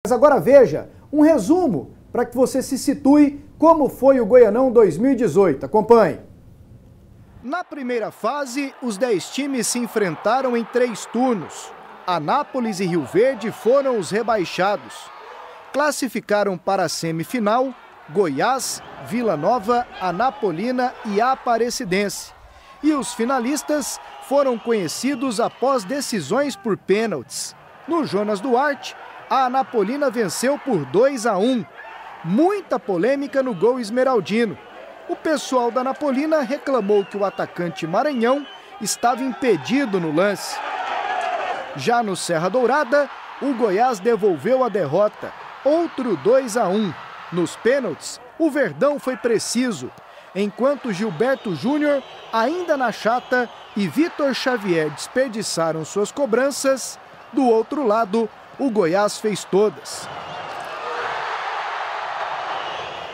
Mas agora veja um resumo para que você se situe como foi o Goianão 2018. Acompanhe. Na primeira fase, os 10 times se enfrentaram em 3 turnos. Anápolis e Rio Verde foram os rebaixados. Classificaram para a semifinal Goiás, Vila Nova, Anapolina e Aparecidense. E os finalistas foram conhecidos após decisões por pênaltis. No Jonas Duarte, a Anapolina venceu por 2-1. Muita polêmica no gol esmeraldino. O pessoal da Anapolina reclamou que o atacante Maranhão estava impedido no lance. Já no Serra Dourada, o Goiás devolveu a derrota. Outro 2-1. Nos pênaltis, o Verdão foi preciso, enquanto Gilberto Júnior, ainda na chata, e Vitor Xavier desperdiçaram suas cobranças. Do outro lado, o Goiás fez todas.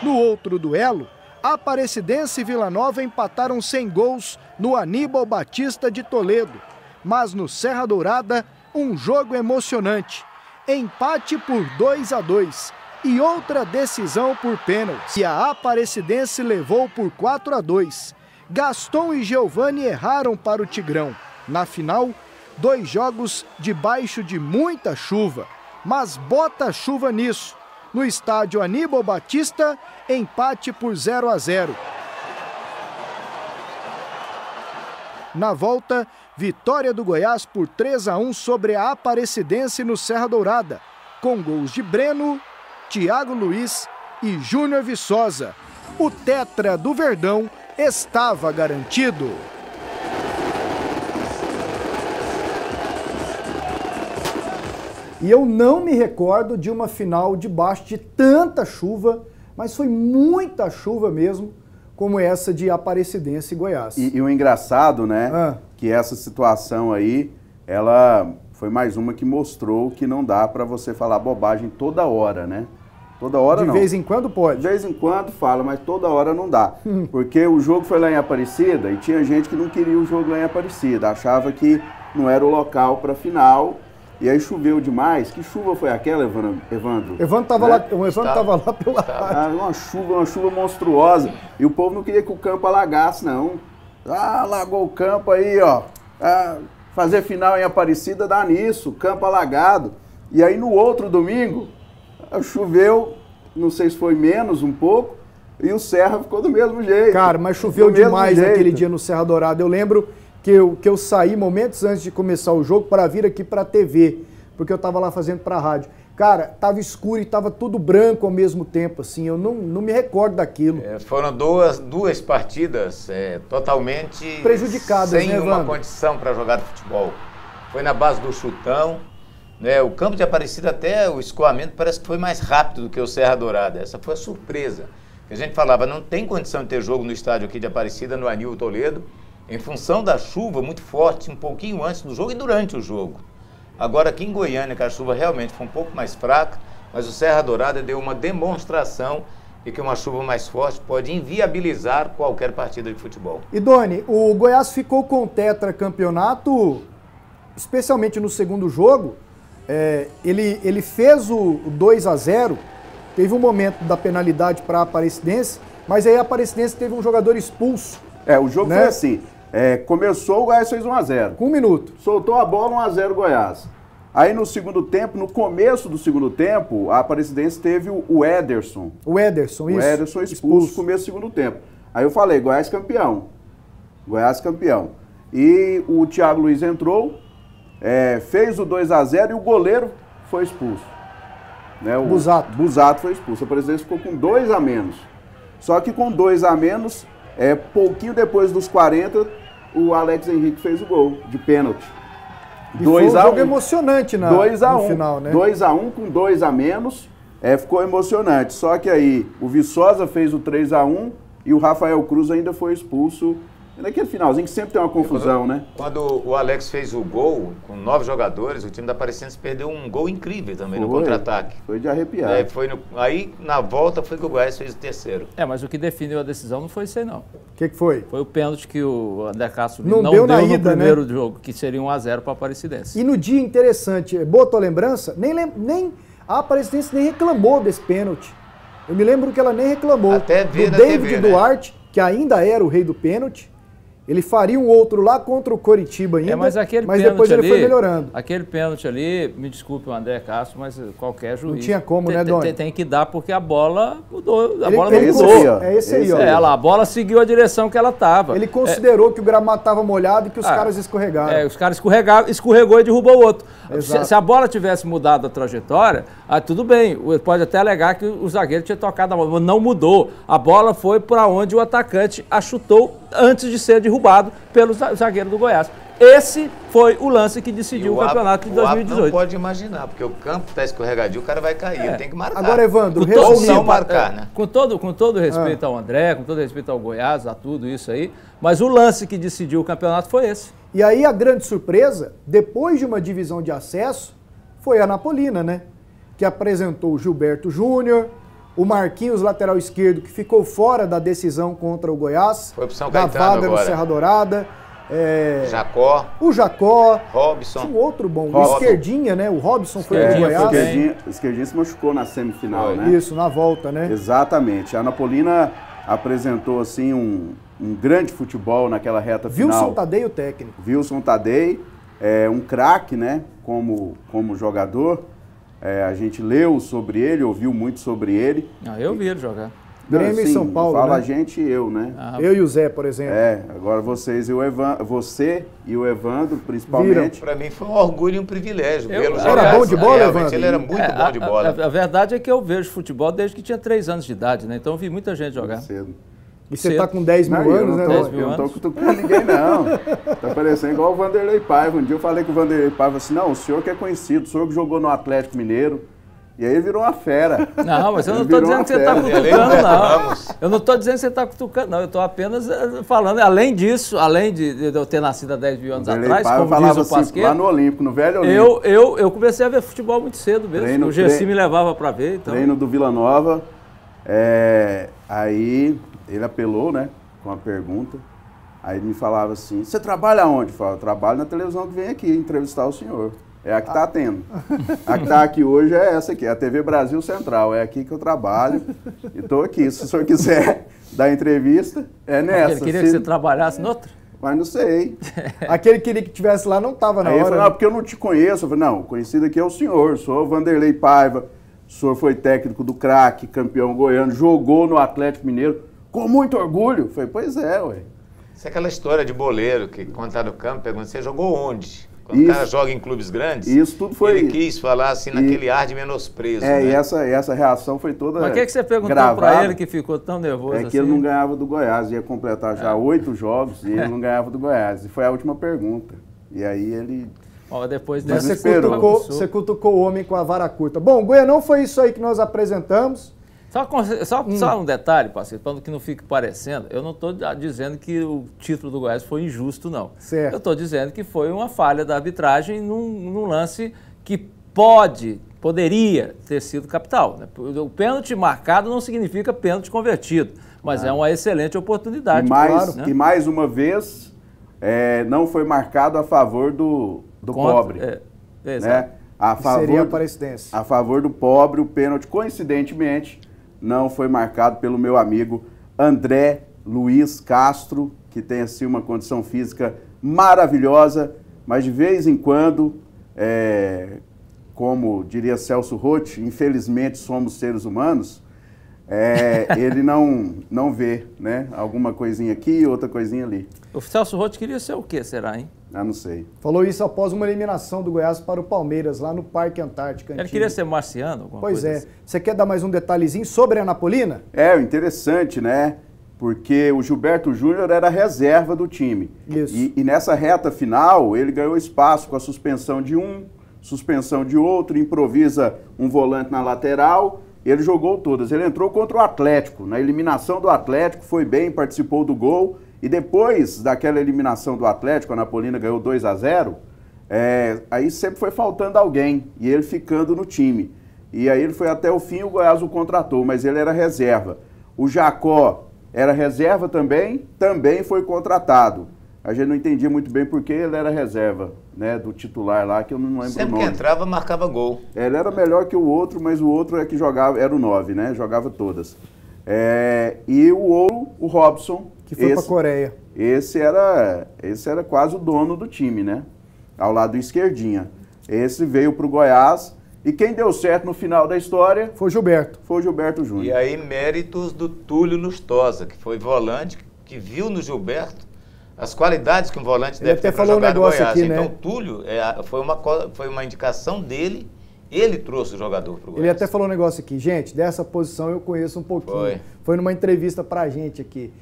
No outro duelo, Aparecidense e Vila Nova empataram sem gols no Aníbal Batista de Toledo. Mas no Serra Dourada, um jogo emocionante. Empate por 2-2 e outra decisão por pênalti. E a Aparecidense levou por 4-2. Gaston e Giovani erraram para o Tigrão. Na final, 2 jogos debaixo de muita chuva. Mas bota chuva nisso. No estádio Aníbal Batista, empate por 0-0. Na volta, vitória do Goiás por 3-1 sobre a Aparecidense no Serra Dourada, com gols de Breno, Thiago Luiz e Júnior Viçosa. O tetra do Verdão estava garantido. E eu não me recordo de uma final debaixo de tanta chuva, mas foi muita chuva mesmo, como essa de Aparecidense e Goiás. E o engraçado, né, que essa situação aí, ela foi mais uma que mostrou que não dá para você falar bobagem toda hora, né? Toda hora não. De vez em quando pode. De vez em quando fala, mas toda hora não dá. Porque o jogo foi lá em Aparecida e tinha gente que não queria o jogo lá em Aparecida, achava que não era o local para final. E aí choveu demais. Que chuva foi aquela, Evandro? Evandro estava lá, o Evandro estava lá pela rádio. Uma chuva monstruosa. E o povo não queria que o campo alagasse, não. Alagou o campo aí, ó. Fazer final em Aparecida dá nisso, campo alagado. E aí no outro domingo, choveu, não sei se foi menos um pouco, e o Serra ficou do mesmo jeito. Cara, mas choveu demais naquele dia no Serra Dourada. Eu lembro que eu saí momentos antes de começar o jogo para vir aqui para a TV, porque eu estava lá fazendo para a rádio. Cara, tava escuro e tava tudo branco ao mesmo tempo, assim, eu não me recordo daquilo. Foram duas partidas totalmente prejudicadas, sem né, uma condição para jogar futebol. Foi na base do chutão, né? O campo de Aparecida, até o escoamento parece que foi mais rápido do que o Serra Dourada. Essa foi a surpresa. A gente falava, não tem condição de ter jogo no estádio aqui de Aparecida, no Aníbal Toledo, em função da chuva muito forte, um pouquinho antes do jogo e durante o jogo. Agora aqui em Goiânia, que a chuva realmente foi um pouco mais fraca, mas o Serra Dourada deu uma demonstração de que uma chuva mais forte pode inviabilizar qualquer partida de futebol. E Doni, o Goiás ficou com o tetracampeonato, especialmente no segundo jogo. Ele fez o 2-0, teve um momento da penalidade para a Aparecidense, mas aí a Aparecidense teve um jogador expulso. O jogo foi assim. Começou, o Goiás fez 1-0. Com 1 minuto. Soltou a bola, 1-0 Goiás. Aí no segundo tempo, no começo do segundo tempo, a Aparecidense teve o Ederson. O Ederson, isso. O Ederson expulso no começo do segundo tempo. Aí eu falei, Goiás campeão. Goiás campeão. E o Thiago Luiz entrou, fez o 2-0 e o goleiro foi expulso. Né? O Busato foi expulso. A Aparecidense ficou com 2 a menos. Só que com 2 a menos... pouquinho depois dos 40, o Alex Henrique fez o gol de pênalti. Foi um jogo emocionante no final, né? 2-1 com 2 a menos, ficou emocionante. Só que aí o Viçosa fez o 3-1 e o Rafael Cruz ainda foi expulso. Naquele finalzinho que sempre tem uma confusão, né? Quando o Alex fez o gol, com 9 jogadores, o time da Aparecidense perdeu um gol incrível também no contra-ataque. Foi de arrepiar. Aí, na volta, foi que o Goiás fez o terceiro. Mas o que definiu a decisão não foi isso aí, não. O que foi? Foi o pênalti que o André Castro não deu na ida, no primeiro jogo, que seria 1-0 para a Aparecidense. E no dia interessante, boa tua lembrança, nem A Aparecidense nem reclamou desse pênalti. Eu me lembro que ela nem reclamou. Até ver do na David TV, Duarte, né? Que ainda era o rei do pênalti. Ele faria um outro lá contra o Coritiba ainda, mas depois ele foi melhorando. Aquele pênalti ali, me desculpe o André Castro, mas qualquer juiz... Não tinha como, né, Doni? Tem que dar porque a bola mudou, Ele mudou. É esse aí, ó. A bola seguiu a direção que ela estava. Ele considerou que o gramado estava molhado e que os caras escorregaram. Os caras escorregou e derrubou o outro. Exato. Se a bola tivesse mudado a trajetória, tudo bem, pode até alegar que o zagueiro tinha tocado a bola, não mudou. A bola foi para onde o atacante a chutou antes de ser derrubado pelo zagueiro do Goiás. Esse foi o lance que decidiu o campeonato de 2018. Não pode imaginar, porque o campo está escorregadio, o cara vai cair, tem que marcar. Agora, Evandro, ou não marcar, né? Com todo respeito ao André, com todo respeito ao Goiás, a tudo isso aí, mas o lance que decidiu o campeonato foi esse. E aí a grande surpresa, depois de uma divisão de acesso, foi a Anapolina, né? Que apresentou o Gilberto Júnior, o Marquinhos, lateral esquerdo, que ficou fora da decisão contra o Goiás. Foi pro São da Caetano vaga agora. no Serra Dourada. Jacó. O Jacó. Robson. Tinha um outro bom. O Esquerdinha, né? O Robson foi pro Goiás. Esquerdinha se machucou na semifinal, né? Isso, na volta, né? Exatamente. A Anapolina apresentou, assim, um grande futebol naquela reta final. Wilson Tadei, o técnico. Wilson Tadei, um craque, né? Como jogador. A gente leu sobre ele, ouviu muito sobre ele. Eu vi ele jogar. Grêmio e São Paulo, fala né? a gente e eu, né? Eu e o Zé, por exemplo. Agora você e o Evandro, principalmente. Para mim foi um orgulho e um privilégio vê-lo jogar. Era bom de bola, Evandro? Ele era muito bom de bola. A verdade é que eu vejo futebol desde que tinha 3 anos de idade, né? Então eu vi muita gente jogar. Cedo. E você tá com 10 mil anos, né? Eu não tô cutucando ninguém, não. Tá parecendo igual o Vanderlei Paiva. Um dia eu falei com o Vanderlei Paiva assim, não, o senhor que é conhecido, o senhor que jogou no Atlético Mineiro. E aí ele virou uma fera. Não, mas eu não estou dizendo que você está cutucando, não. Eu não estou dizendo que você está cutucando, não. Eu estou apenas falando, além disso, além de eu ter nascido há 10 mil anos atrás, como diz o Pasqueiro, lá no Olímpico, no velho Olímpico. Eu comecei a ver futebol muito cedo mesmo. O Gessi me levava para ver. Então. Treino do Vila Nova. Aí ele apelou, né, com a pergunta. Aí ele me falava assim, você trabalha onde? Eu falava, trabalho na televisão que vem aqui entrevistar o senhor. É a que está tendo. A que está aqui hoje é essa aqui, a TV Brasil Central. É aqui que eu trabalho e estou aqui. Se o senhor quiser dar entrevista, é nessa. Ele queria que você trabalhasse noutra? Mas não sei. Aquele que queria que estivesse lá não estava na hora. Aí ele falou, não, porque eu não te conheço. Eu falei, não, conhecido aqui é o senhor. Sou o Vanderlei Paiva. O senhor foi técnico do craque, campeão goiano, jogou no Atlético Mineiro com muito orgulho. Eu falei, pois é, ué. Isso é aquela história de boleiro que, quando está no campo, pergunta, você jogou onde? Quando o cara joga em clubes grandes, isso tudo foi, ele quis falar assim, naquele ar de menosprezo. Né? E essa reação foi toda Mas o que você perguntou para ele que ficou tão nervoso assim? É que ele não ganhava do Goiás, ia completar já 8 jogos e ele não ganhava do Goiás. E foi a última pergunta. E aí ele... Depois dessa você cutucou o homem com a vara curta. Bom, Goianão foi isso aí que nós apresentamos. Só um detalhe, parceiro, para que não fique parecendo, eu não estou dizendo que o título do Goiás foi injusto, não. Certo. Eu estou dizendo que foi uma falha da arbitragem num lance que poderia ter sido capital. Né? O pênalti marcado não significa pênalti convertido, mas é uma excelente oportunidade. E mais uma vez, não foi marcado a favor do pobre. Né? Seria a Aparecidense. A favor do pobre, o pênalti, coincidentemente, não foi marcado pelo meu amigo André Luiz Castro, que tem assim uma condição física maravilhosa, mas de vez em quando, como diria Celso Roth, infelizmente somos seres humanos, ele não vê, né? Alguma coisinha aqui, outra coisinha ali. O Celso Roth queria ser o quê, será, hein? Não sei. Falou isso após uma eliminação do Goiás para o Palmeiras, lá no Parque Antártica. Ele queria ser marciano? Pois é. Assim. Você quer dar mais um detalhezinho sobre a Anapolina? Interessante, né? Porque o Gilberto Júnior era reserva do time. Isso. E nessa reta final, ele ganhou espaço com a suspensão de um, suspensão de outro, improvisa um volante na lateral. Ele jogou todas. Ele entrou contra o Atlético. Na eliminação do Atlético, foi bem, participou do gol. E depois daquela eliminação do Atlético, a Anapolina ganhou 2-0, aí sempre foi faltando alguém, e ele ficando no time. E aí ele foi até o fim, o Goiás o contratou, mas ele era reserva. O Jacó era reserva também foi contratado. a gente não entendia muito bem porque ele era reserva, né, do titular lá, que eu não lembro o nome. Sempre que entrava, marcava gol. Ele era melhor que o outro, mas o outro é que jogava, era o 9, né? Jogava todas. E o Ouro, o Robson. Que foi para a Coreia. Esse era quase o dono do time, né? Ao lado esquerdinha. Esse veio para o Goiás. E quem deu certo no final da história... Foi o Gilberto. Foi o Gilberto Júnior. E aí, méritos do Túlio Lustosa, que foi volante, que viu no Gilberto as qualidades que um volante deve ter para jogar no Goiás. Aqui, né? Então, o Túlio foi uma indicação dele, ele trouxe o jogador para o Goiás. Ele até falou um negócio aqui, gente, dessa posição eu conheço um pouquinho. Foi numa entrevista para a gente aqui.